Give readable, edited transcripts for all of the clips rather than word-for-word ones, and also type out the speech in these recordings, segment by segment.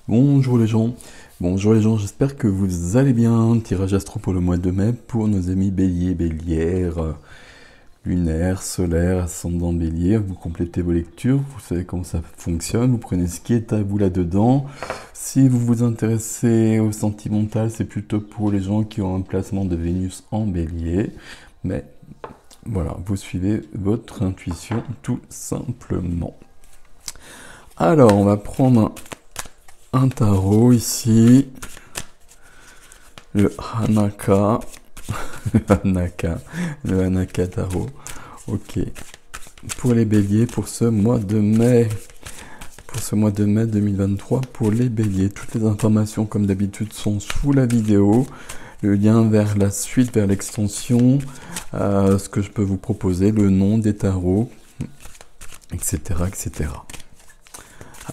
Bonjour les gens, j'espère que vous allez bien. Tirage astro pour le mois de mai pour nos amis bélier, bélière, lunaire, solaire, ascendant bélier. Vous complétez vos lectures, vous savez comment ça fonctionne, vous prenez ce qui est à vous là-dedans. Si vous vous intéressez au sentimental, c'est plutôt pour les gens qui ont un placement de Vénus en bélier. Mais voilà, vous suivez votre intuition tout simplement. Alors, on va prendre un tarot ici, le Hanaka, le Hanaka tarot. Ok. Pour les béliers, pour ce mois de mai, 2023, pour les béliers, toutes les informations comme d'habitude sont sous la vidéo. Le lien vers la suite, vers l'extension, ce que je peux vous proposer, le nom des tarots, etc. etc.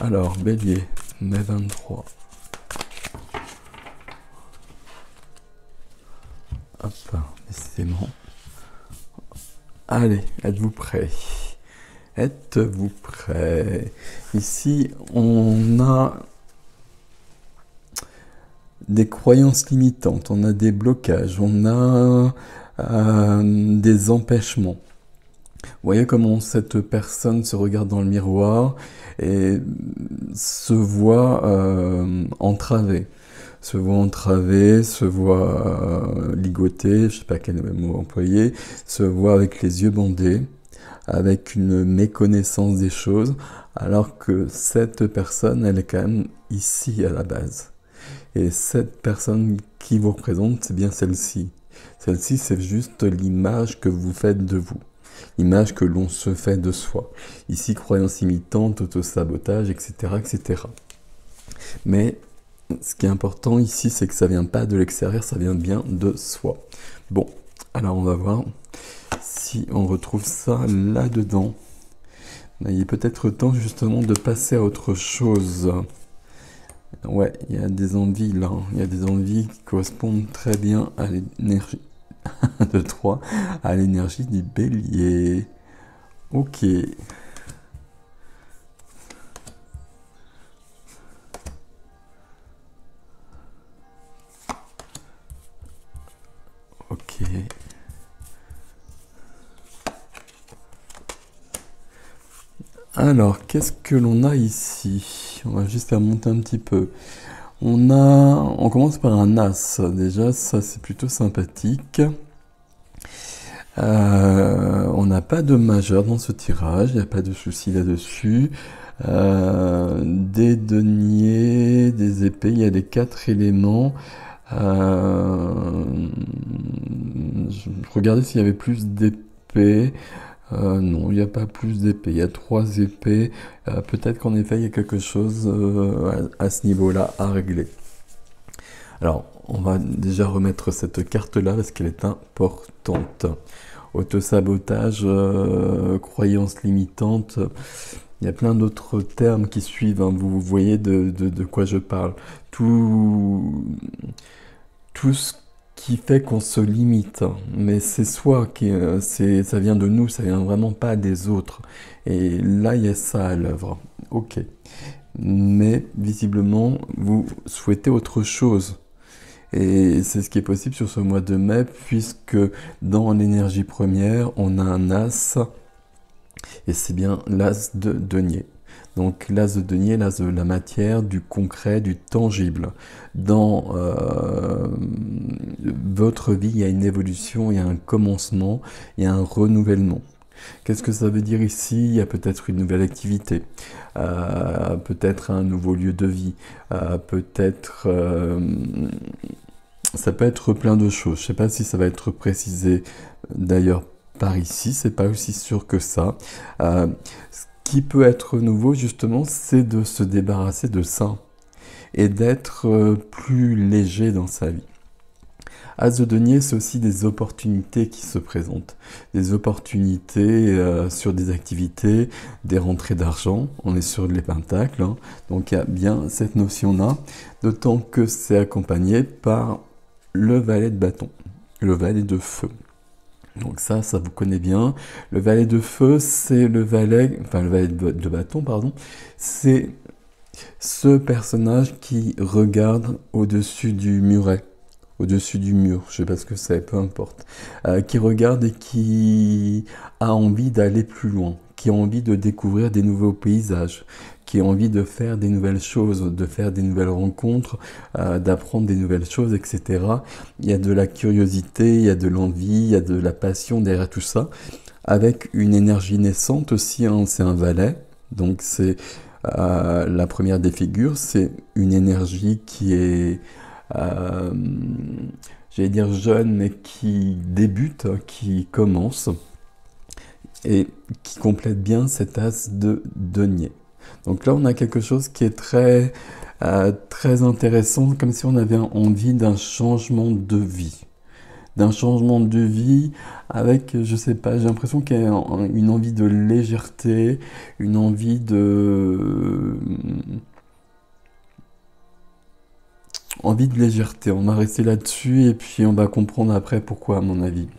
Alors, bélier, mai 23. Hop, décidément. Allez, êtes-vous prêts? Êtes-vous prêts? Ici, on a des croyances limitantes, on a des blocages, on a des empêchements. Vous voyez comment cette personne se regarde dans le miroir et se voit entravée. Se voit ligotée, je sais pas quel mot employer, se voit avec les yeux bandés, avec une méconnaissance des choses, alors que cette personne, elle est quand même ici à la base. Et cette personne qui vous représente, c'est bien celle-ci. Celle-ci, c'est juste l'image que vous faites de vous. L'image que l'on se fait de soi. Ici, croyance imitante, auto-sabotage, etc., etc. Mais ce qui est important ici, c'est que ça vient pas de l'extérieur, ça vient bien de soi. Bon, alors on va voir si on retrouve ça là-dedans. Il est peut-être temps justement de passer à autre chose. Ouais, il y a des envies là, il y a des envies qui correspondent très bien à l'énergie de 3, à l'énergie du bélier. Ok. Ok. Alors, qu'est-ce que l'on a ici? On va juste remonter un petit peu. On commence par un as. Déjà, ça c'est plutôt sympathique. On n'a pas de majeur dans ce tirage, il n'y a pas de souci là-dessus. Des deniers, des épées, il y a les 4 éléments. Je regardais s'il y avait plus d'épées. Non, il n'y a pas plus d'épées. Il y a 3 épées. Peut-être qu'en effet, il y a quelque chose à ce niveau-là à régler. Alors, on va déjà remettre cette carte-là parce qu'elle est importante. Autosabotage, croyances limitantes. Il y a plein d'autres termes qui suivent, hein. Vous voyez de quoi je parle. Tout ce qui fait qu'on se limite. Mais c'est soi qui, ça vient de nous, ça vient vraiment pas des autres. Et là, il y a ça à l'œuvre. Ok. Mais visiblement, vous souhaitez autre chose. Et c'est ce qui est possible sur ce mois de mai, puisque dans l'énergie première, on a un as, et c'est bien l'as de denier. Donc l'as de denier, l'as de la matière, du concret, du tangible. Dans votre vie, il y a une évolution, il y a un commencement, il y a un renouvellement. Qu'est-ce que ça veut dire ici? Il y a peut-être une nouvelle activité, peut-être un nouveau lieu de vie, peut-être... ça peut être plein de choses. Je ne sais pas si ça va être précisé d'ailleurs par ici, c'est pas aussi sûr que ça. Ce qui peut être nouveau justement, c'est de se débarrasser de ça et d'être plus léger dans sa vie. As de denier, c'est aussi des opportunités qui se présentent. Des opportunités sur des activités, des rentrées d'argent. On est sur les pentacles, hein. Donc il y a bien cette notion-là. D'autant que c'est accompagné par le valet de bâton, le valet de feu. Donc ça vous connaît bien. Le valet de feu, c'est le valet de bâton, pardon. C'est Ce personnage qui regarde au-dessus du muret, au-dessus du mur, je sais pas ce que c'est, peu importe, qui regarde et qui a envie d'aller plus loin, qui a envie de découvrir des nouveaux paysages, qui a envie de faire des nouvelles choses, de faire des nouvelles rencontres, d'apprendre des nouvelles choses, etc. Il y a de la curiosité, il y a de l'envie, il y a de la passion derrière tout ça, avec une énergie naissante aussi, hein, c'est un valet, donc c'est la première des figures, c'est une énergie qui est, euh, j'allais dire jeune, mais qui débute, qui commence et qui complète bien cet as de denier. Donc là, on a quelque chose qui est très intéressant, comme si on avait envie d'un changement de vie. D'un changement de vie avec, je sais pas, j'ai l'impression qu'il y a une envie de légèreté, une envie de légèreté. On va rester là-dessus et puis on va comprendre après pourquoi, à mon avis.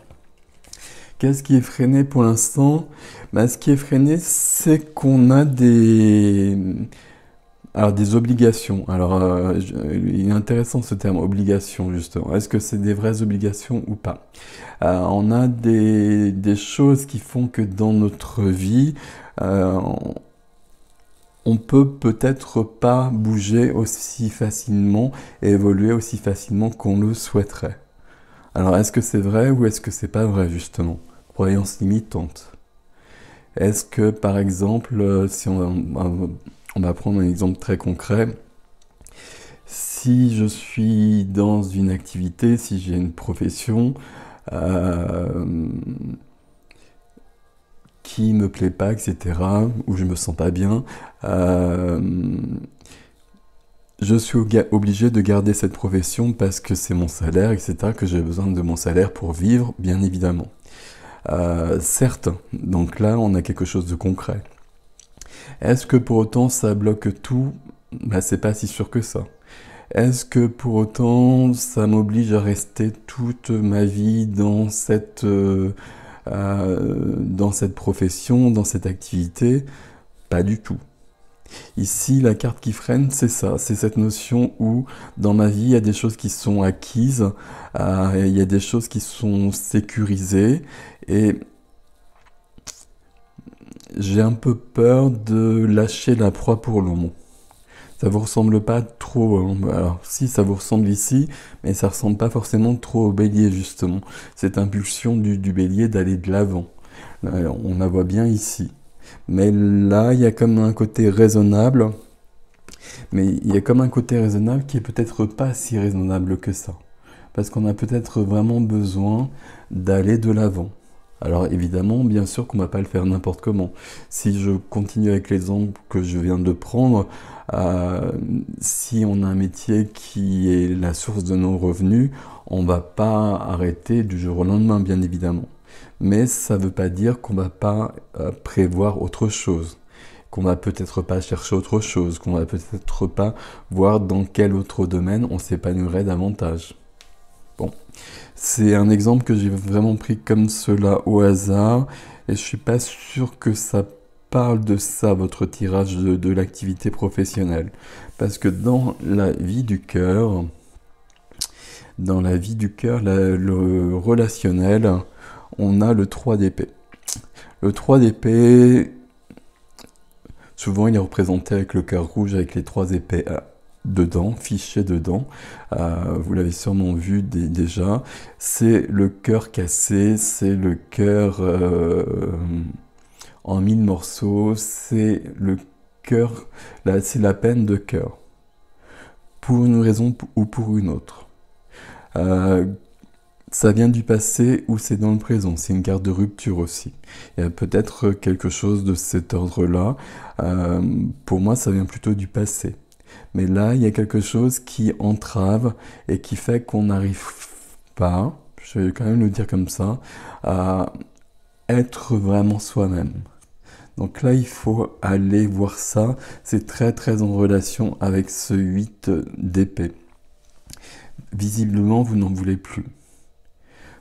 Qu'est-ce qui est freiné pour l'instant? Bah, ce qui est freiné, c'est qu'on a des obligations. Alors, il est intéressant ce terme, obligation, justement. Est-ce que c'est des vraies obligations ou pas? On a des choses qui font que dans notre vie, on peut peut-être pas bouger aussi facilement et évoluer aussi facilement qu'on le souhaiterait. Alors, est-ce que c'est vrai ou est-ce que c'est pas vrai, justement? Croyance limitante. Est-ce que, par exemple, si on va prendre un exemple très concret, si je suis dans une activité, si j'ai une profession qui me plaît pas, etc., où je me sens pas bien, je suis obligé de garder cette profession parce que c'est mon salaire, etc., que j'ai besoin de mon salaire pour vivre, bien évidemment. Certes, donc là, on a quelque chose de concret. Est-ce que pour autant ça bloque tout? Bah, c'est pas si sûr que ça. Est-ce que pour autant ça m'oblige à rester toute ma vie dans cette profession, dans cette activité? Pas du tout. Ici, la carte qui freine, c'est ça, c'est cette notion où dans ma vie, il y a des choses qui sont acquises, il y a des choses qui sont sécurisées, et j'ai un peu peur de lâcher la proie pour l'ombre. Ça vous ressemble pas trop, hein. Alors si, ça vous ressemble ici, mais ça ressemble pas forcément trop au bélier, justement. Cette impulsion du bélier d'aller de l'avant. On la voit bien ici. Mais là, il y a comme un côté raisonnable, mais il y a comme un côté raisonnable qui est peut-être pas si raisonnable que ça. Parce qu'on a peut-être vraiment besoin d'aller de l'avant. Alors évidemment, bien sûr qu'on ne va pas le faire n'importe comment. Si je continue avec l'exemple que je viens de prendre, si on a un métier qui est la source de nos revenus, on ne va pas arrêter du jour au lendemain, bien évidemment. Mais ça ne veut pas dire qu'on ne va pas prévoir autre chose, qu'on va peut-être pas chercher autre chose, qu'on va peut-être pas voir dans quel autre domaine on s'épanouirait davantage. Bon, c'est un exemple que j'ai vraiment pris comme cela au hasard, et je suis pas sûr que ça parle de ça, votre tirage de l'activité professionnelle. Parce que dans la vie du cœur, le relationnel, on a le 3 d'épée. Le 3 d'épée, souvent il est représenté avec le cœur rouge, avec les 3 épées dedans, fichées dedans. Vous l'avez sûrement vu déjà. C'est le cœur cassé, c'est le cœur en 1000 morceaux, c'est le cœur, c'est la peine de cœur. Pour une raison ou pour une autre. Ça vient du passé ou c'est dans le présent. C'est une carte de rupture aussi. Il y a peut-être quelque chose de cet ordre-là. Pour moi, ça vient plutôt du passé. Mais là, il y a quelque chose qui entrave et qui fait qu'on n'arrive pas, je vais quand même le dire comme ça, à être vraiment soi-même. Donc là, il faut aller voir ça. C'est très très en relation avec ce 8 d'épée. Visiblement, vous n'en voulez plus.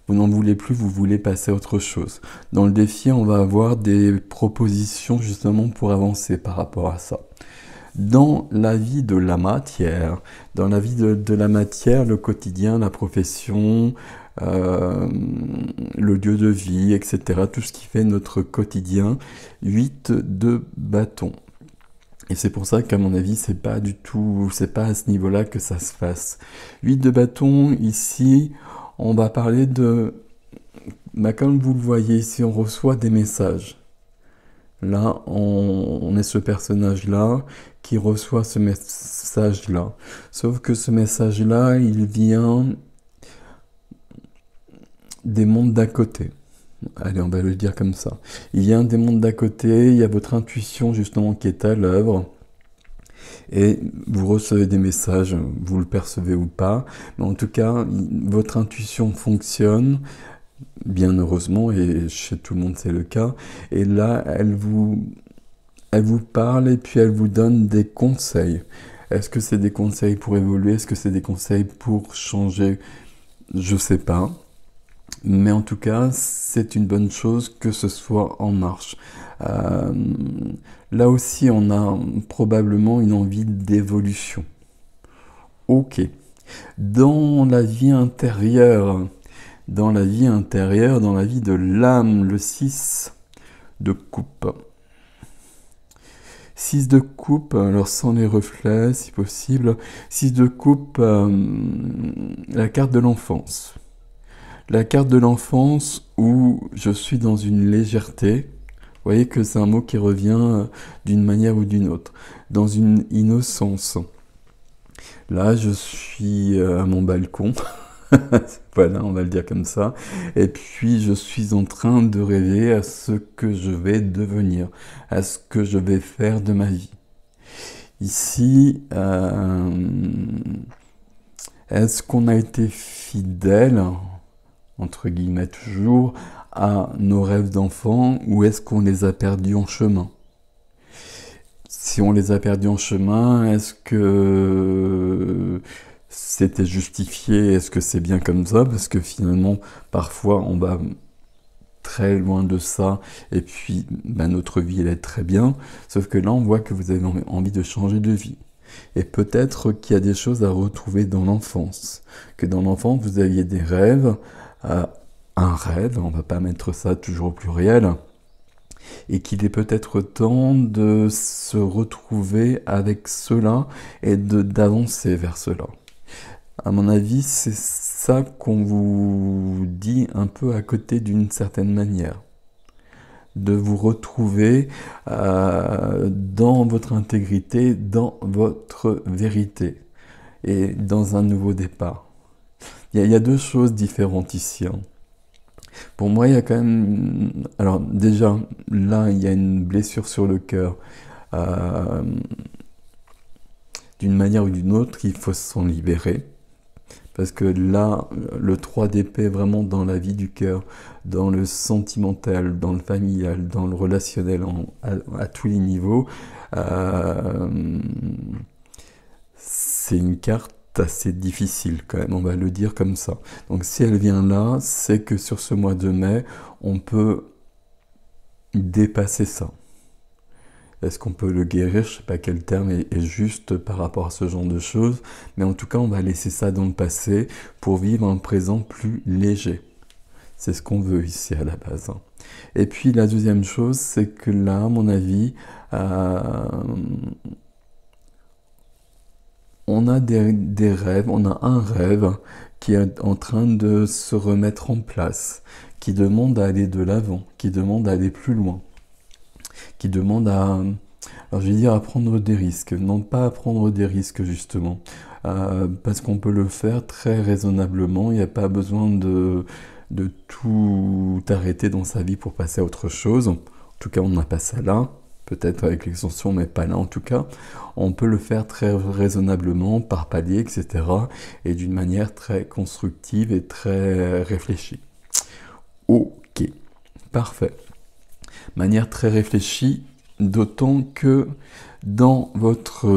Vous n'en voulez plus, vous voulez passer à autre chose. Dans le défi, on va avoir des propositions justement pour avancer par rapport à ça. dans la vie de la matière. Dans la vie de la matière, le quotidien, la profession, euh, le lieu de vie, etc. Tout ce qui fait notre quotidien. 8 de bâton. Et c'est pour ça qu'à mon avis, c'est pas du tout, c'est pas à ce niveau-là que ça se fasse. 8 de bâton, ici, on va parler de, bah, comme vous le voyez ici, on reçoit des messages. Là, on est ce personnage-là qui reçoit ce message-là. Sauf que ce message-là, il vient des mondes d'à côté. Allez, on va le dire comme ça. Il vient des mondes d'à côté, il y a votre intuition justement qui est à l'œuvre. Et vous recevez des messages, vous le percevez ou pas. Mais en tout cas, votre intuition fonctionne, bien heureusement, et chez tout le monde c'est le cas. Et là, elle vous parle et puis elle vous donne des conseils. Est-ce que c'est des conseils pour évoluer? Est-ce que c'est des conseils pour changer? Je sais pas. Mais en tout cas, c'est une bonne chose que ce soit en marche. Euh, Là aussi, on a probablement une envie d'évolution. Ok. Dans la vie intérieure, dans la vie intérieure, dans la vie de l'âme, le 6 de coupe. 6 de coupe, alors sans les reflets si possible. 6 de coupe, la carte de l'enfance. La carte de l'enfance où je suis dans une légèreté. Vous voyez que c'est un mot qui revient d'une manière ou d'une autre. Dans une innocence. Là, je suis à mon balcon. Voilà, on va le dire comme ça. Et puis, je suis en train de rêver à ce que je vais devenir, à ce que je vais faire de ma vie. Ici, est-ce qu'on a été fidèle, entre guillemets toujours, à nos rêves d'enfant, ou est-ce qu'on les a perdus en chemin? Si on les a perdus en chemin, est-ce que c'était justifié? Est-ce que c'est bien comme ça? Parce que finalement, parfois, on va très loin de ça, et puis ben, notre vie, elle est très bien. Sauf que là, on voit que vous avez envie de changer de vie. Et peut-être qu'il y a des choses à retrouver dans l'enfance. Que dans l'enfance, vous aviez des rêves, un rêve, on va pas mettre ça toujours au pluriel, et qu'il est peut-être temps de se retrouver avec cela et d'avancer vers cela. À mon avis, c'est ça qu'on vous dit un peu à côté d'une certaine manière. De vous retrouver dans votre intégrité, dans votre vérité et dans un nouveau départ. Il y a deux choses différentes ici. Pour moi, il y a quand même... Alors déjà, là, il y a une blessure sur le cœur. D'une manière ou d'une autre, il faut s'en libérer. Parce que là, le 3 d'épée, vraiment dans la vie du cœur, dans le sentimental, dans le familial, dans le relationnel, à tous les niveaux, c'est une carte assez difficile quand même, on va le dire comme ça. Donc si elle vient là, c'est que sur ce mois de mai, on peut dépasser ça. Est-ce qu'on peut le guérir? Je ne sais pas quel terme est juste par rapport à ce genre de choses, mais en tout cas, on va laisser ça dans le passé pour vivre un présent plus léger. C'est ce qu'on veut ici à la base. Et puis la deuxième chose, c'est que là, à mon avis, on a des rêves, on a un rêve qui est en train de se remettre en place, qui demande à aller de l'avant, qui demande à aller plus loin, qui demande à, alors je vais dire à prendre des risques, non pas à prendre des risques justement, parce qu'on peut le faire très raisonnablement, il n'y a pas besoin de tout arrêter dans sa vie pour passer à autre chose, en tout cas on n'a pas ça là, peut-être avec l'extension mais pas là en tout cas, on peut le faire très raisonnablement, par palier, etc. et d'une manière très constructive et très réfléchie. Ok, parfait. Manière très réfléchie, d'autant que dans votre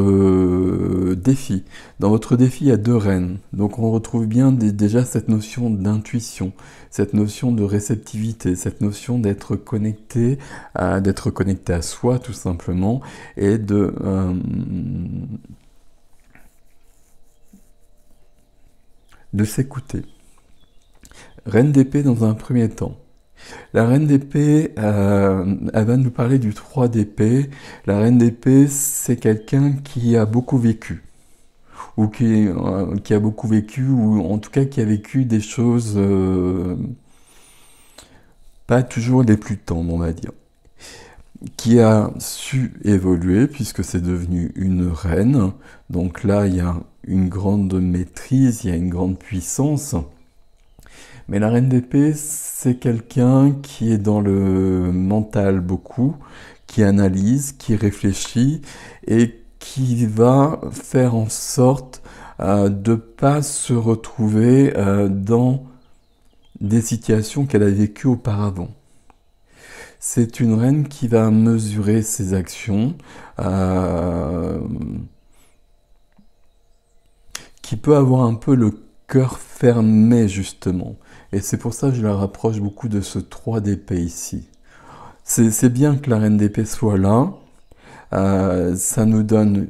défi. Dans votre défi, il y a deux reines. Donc on retrouve bien déjà cette notion d'intuition, cette notion de réceptivité, cette notion d'être connecté à soi tout simplement, et de s'écouter. Reine d'épée dans un premier temps. La reine d'épée, elle va nous parler du 3 d'épée. La reine d'épée, c'est quelqu'un qui a beaucoup vécu, ou qui a beaucoup vécu, ou en tout cas qui a vécu des choses pas toujours les plus tendres, on va dire. Qui a su évoluer, puisque c'est devenu une reine. Donc là, il y a une grande maîtrise, il y a une grande puissance. Mais la reine d'épée, c'est quelqu'un qui est dans le mental beaucoup, qui analyse, qui réfléchit et qui va faire en sorte de ne pas se retrouver dans des situations qu'elle a vécues auparavant. C'est une reine qui va mesurer ses actions, qui peut avoir un peu le cœur fermé justement. Et c'est pour ça que je la rapproche beaucoup de ce 3 d'épée ici. C'est bien que la reine d'épée soit là, ça nous donne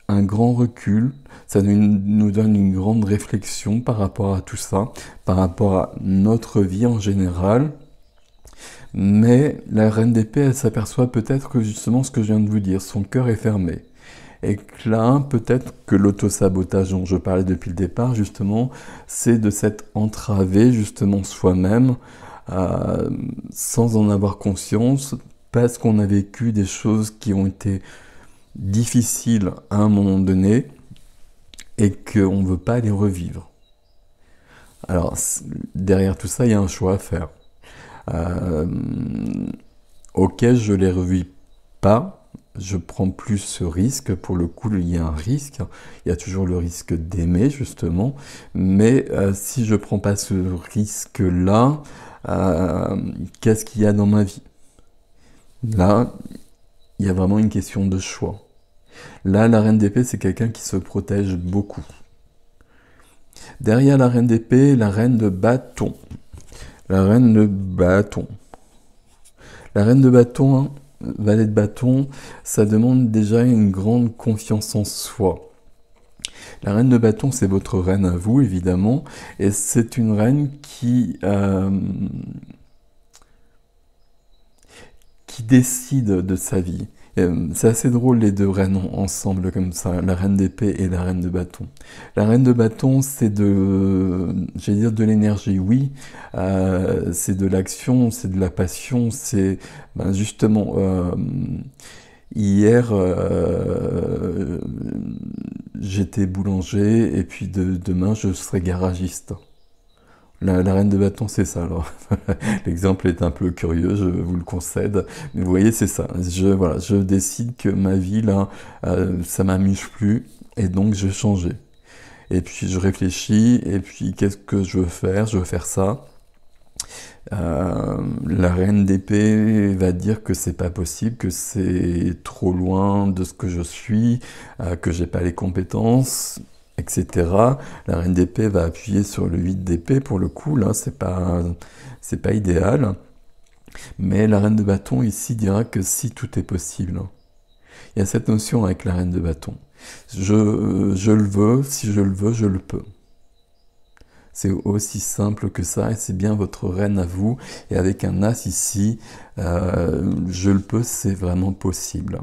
un grand recul, ça nous donne une grande réflexion par rapport à tout ça, par rapport à notre vie en général. Mais la reine d'épée, elle s'aperçoit peut-être que justement ce que je viens de vous dire, son cœur est fermé. Et que là, peut-être que l'autosabotage dont je parlais depuis le départ, justement, c'est de s'être entravé justement soi-même, sans en avoir conscience, parce qu'on a vécu des choses qui ont été difficiles à un moment donné, et qu'on ne veut pas les revivre. Alors, derrière tout ça, il y a un choix à faire. Ok, je les revis pas, je prends plus ce risque. Pour le coup, il y a un risque. Il y a toujours le risque d'aimer, justement. Mais si je prends pas ce risque-là, qu'est-ce qu'il y a dans ma vie? Là, il y a vraiment une question de choix. Là, la reine d'épée, c'est quelqu'un qui se protège beaucoup. Derrière la reine d'épée, la reine de bâton. La reine de bâton. La reine de bâton, hein, valet de bâton, ça demande déjà une grande confiance en soi. La reine de bâton, c'est votre reine à vous, évidemment, et c'est une reine qui décide de sa vie. C'est assez drôle les deux reines ensemble comme ça, la reine d'épée et la reine de bâton. La reine de bâton, c'est j'allais dire de l'énergie, oui, c'est de l'action, c'est de la passion, c'est justement, hier j'étais boulanger et puis demain je serai garagiste. La reine de bâton, c'est ça. Alors, l'exemple est un peu curieux, je vous le concède. Mais vous voyez, c'est ça. Voilà, je décide que ma vie, là, ça m'amuse plus, et donc je vais changer. Et puis je réfléchis, et puis qu'est-ce que je veux faire? Je veux faire ça. La reine d'épée va dire que c'est pas possible, que c'est trop loin de ce que je suis, que j'ai pas les compétences, etc. La reine d'épée va appuyer sur le 8 d'épée, pour le coup, là, c'est pas idéal. Mais la reine de bâton, ici, dira que si tout est possible. Il y a cette notion avec la reine de bâton. Je le veux, si je le veux, je le peux. C'est aussi simple que ça, et c'est bien votre reine à vous. Et avec un as ici, je le peux, c'est vraiment possible.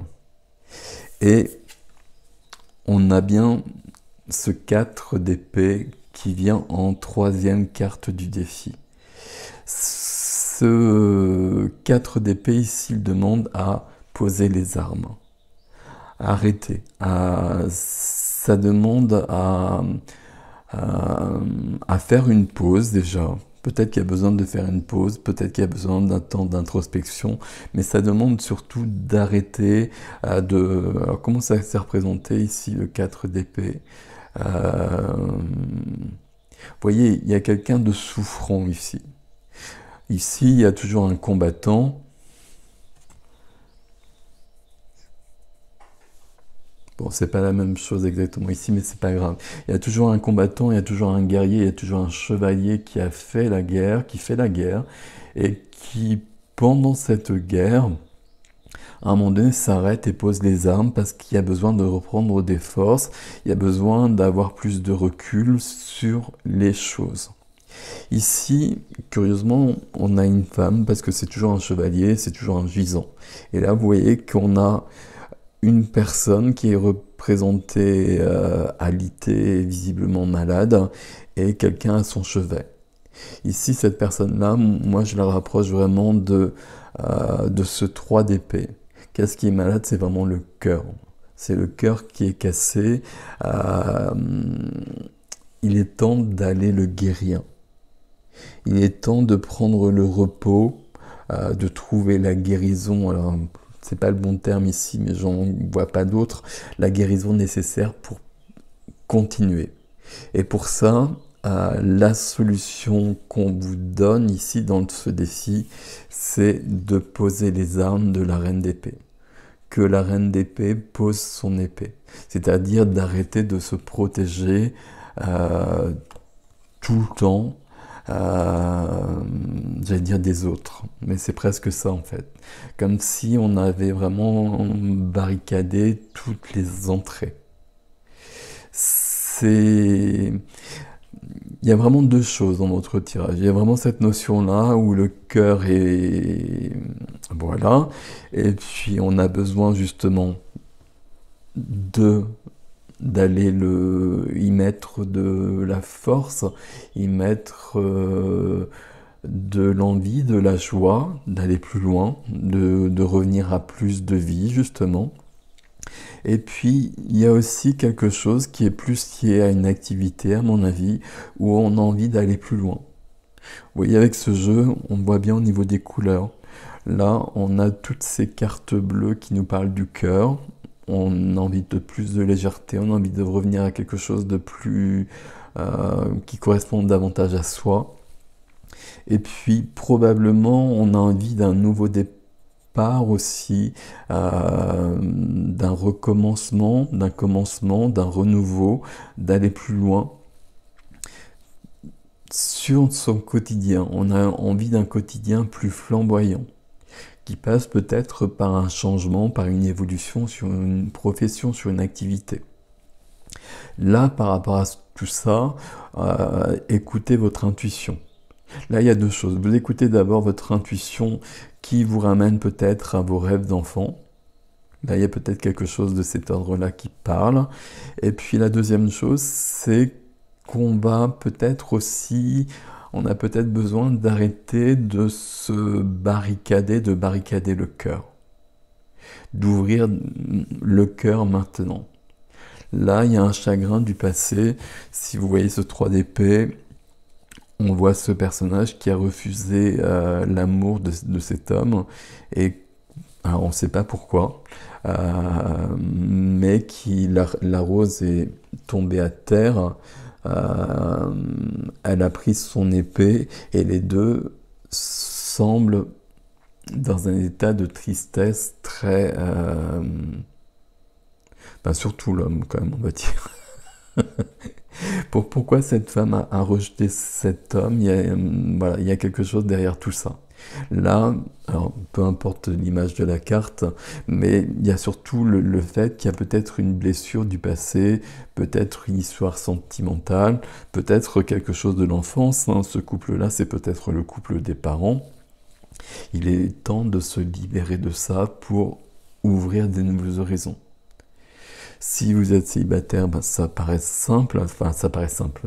Et on a bien ce 4 d'épée qui vient en troisième carte du défi. Ce 4 d'épée ici, il demande à poser les armes, à arrêter, ça demande à faire une pause déjà. Peut-être qu'il y a besoin de faire une pause, peut-être qu'il y a besoin d'un temps d'introspection, mais ça demande surtout d'arrêter Alors, comment ça s'est représenté ici, le 4 d'épée? Vous voyez, il y a quelqu'un de souffrant ici. Ici, il y a toujours un combattant. Bon, c'est pas la même chose exactement ici, mais c'est pas grave. Il y a toujours un combattant, il y a toujours un guerrier, il y a toujours un chevalier qui a fait la guerre, qui fait la guerre, et qui, pendant cette guerre, à un moment donné, s'arrête et pose les armes parce qu'il y a besoin de reprendre des forces, il y a besoin d'avoir plus de recul sur les choses. Ici, curieusement, on a une femme parce que c'est toujours un chevalier, c'est toujours un gisant. Et là, vous voyez qu'on a une personne qui est représentée alitée, visiblement malade, et quelqu'un à son chevet. Ici, cette personne-là, moi, je la rapproche vraiment de ce 3 d'épée. Qu'est-ce qui est malade? C'est vraiment le cœur. C'est le cœur qui est cassé. Il est temps d'aller le guérir. Il est temps de prendre le repos, de trouver la guérison. Alors, c'est pas le bon terme ici, mais j'en vois pas d'autre. La guérison nécessaire pour continuer. Et pour ça, la solution qu'on vous donne ici dans ce défi, c'est de poser les armes de la reine d'épée. Que la reine d'épée pose son épée. C'est-à-dire d'arrêter de se protéger tout le temps, j'allais dire des autres, mais c'est presque ça en fait. Comme si on avait vraiment barricadé toutes les entrées. Il y a vraiment deux choses dans notre tirage. Il y a vraiment cette notion-là où le cœur est... Voilà. Et puis on a besoin justement d'aller y mettre de la force, y mettre de l'envie, de la joie, d'aller plus loin, de revenir à plus de vie justement. Et puis, il y a aussi quelque chose qui est plus lié à une activité, à mon avis, où on a envie d'aller plus loin. Vous voyez, avec ce jeu, on voit bien au niveau des couleurs. Là, on a toutes ces cartes bleues qui nous parlent du cœur. On a envie de plus de légèreté, on a envie de revenir à quelque chose de plus... qui correspond davantage à soi. Et puis, probablement, on a envie d'un nouveau départ aussi, d'un recommencement, d'un commencement, d'un renouveau, d'aller plus loin sur son quotidien. On a envie d'un quotidien plus flamboyant, qui passe peut-être par un changement, par une évolution sur une profession, sur une activité. Là, par rapport à tout ça, écoutez votre intuition. Là, il y a deux choses. Vous écoutez d'abord votre intuition qui vous ramène peut-être à vos rêves d'enfant. Là, il y a peut-être quelque chose de cet ordre-là qui parle. Et puis la deuxième chose, c'est qu'on va peut-être aussi... On a peut-être besoin d'arrêter de se barricader, de barricader le cœur. D'ouvrir le cœur maintenant. Là, il y a un chagrin du passé. Si vous voyez ce 3 d'épée, on voit ce personnage qui a refusé l'amour de cet homme. Et alors, on ne sait pas pourquoi. Mais la rose est tombée à terre. Elle a pris son épée et les deux semblent dans un état de tristesse très... surtout l'homme quand même, on va dire. Pourquoi cette femme a rejeté cet homme? Il y a quelque chose derrière tout ça. Là, alors, peu importe l'image de la carte, mais il y a surtout le fait qu'il y a peut-être une blessure du passé, peut-être une histoire sentimentale, peut-être quelque chose de l'enfance. Ce couple-là, c'est peut-être le couple des parents. Il est temps de se libérer de ça pour ouvrir des nouveaux horizons. Si vous êtes célibataire, ça paraît simple,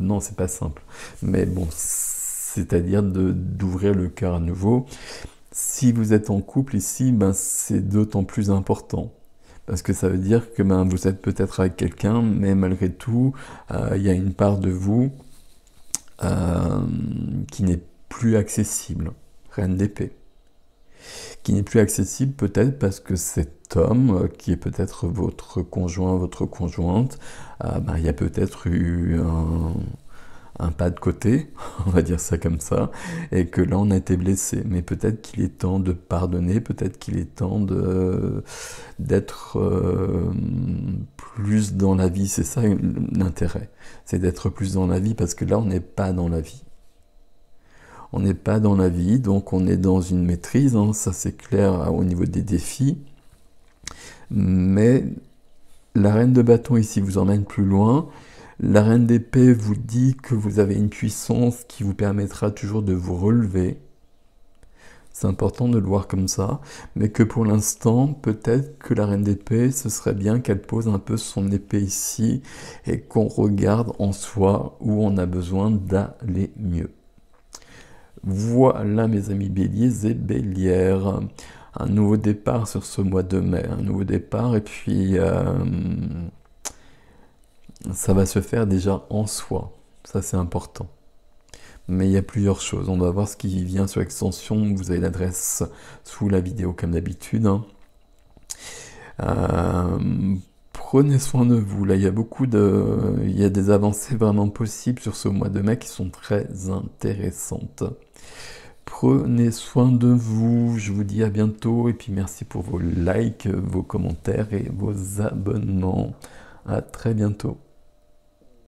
non, c'est pas simple, mais bon, c'est-à-dire d'ouvrir le cœur à nouveau. Si vous êtes en couple ici, c'est d'autant plus important, parce que ça veut dire que vous êtes peut-être avec quelqu'un, mais malgré tout, il y a une part de vous qui n'est plus accessible, reine d'épée. Qui n'est plus accessible peut-être parce que cet homme, qui est peut-être votre conjoint, votre conjointe, il y a peut-être eu un pas de côté, on va dire ça comme ça, et que là on a été blessé. Mais peut-être qu'il est temps de pardonner, peut-être qu'il est temps d'être plus dans la vie, c'est ça l'intérêt. C'est d'être plus dans la vie parce que là, on n'est pas dans la vie. On n'est pas dans la vie, donc on est dans une maîtrise, hein, ça c'est clair au niveau des défis. Mais la reine de bâton ici vous emmène plus loin. La reine d'épée vous dit que vous avez une puissance qui vous permettra toujours de vous relever. C'est important de le voir comme ça, mais que pour l'instant, peut-être que la reine d'épée, ce serait bien qu'elle pose un peu son épée ici et qu'on regarde en soi où on a besoin d'aller mieux. Voilà mes amis béliers et bélières, un nouveau départ sur ce mois de mai, un nouveau départ et puis ça va se faire déjà en soi, ça c'est important. Mais il y a plusieurs choses, on va voir ce qui vient sur l'extension, vous avez l'adresse sous la vidéo comme d'habitude. Prenez soin de vous, là il y a il y a des avancées vraiment possibles sur ce mois de mai qui sont très intéressantes. Prenez soin de vous, je vous dis à bientôt et puis merci pour vos likes, vos commentaires et vos abonnements. À très bientôt.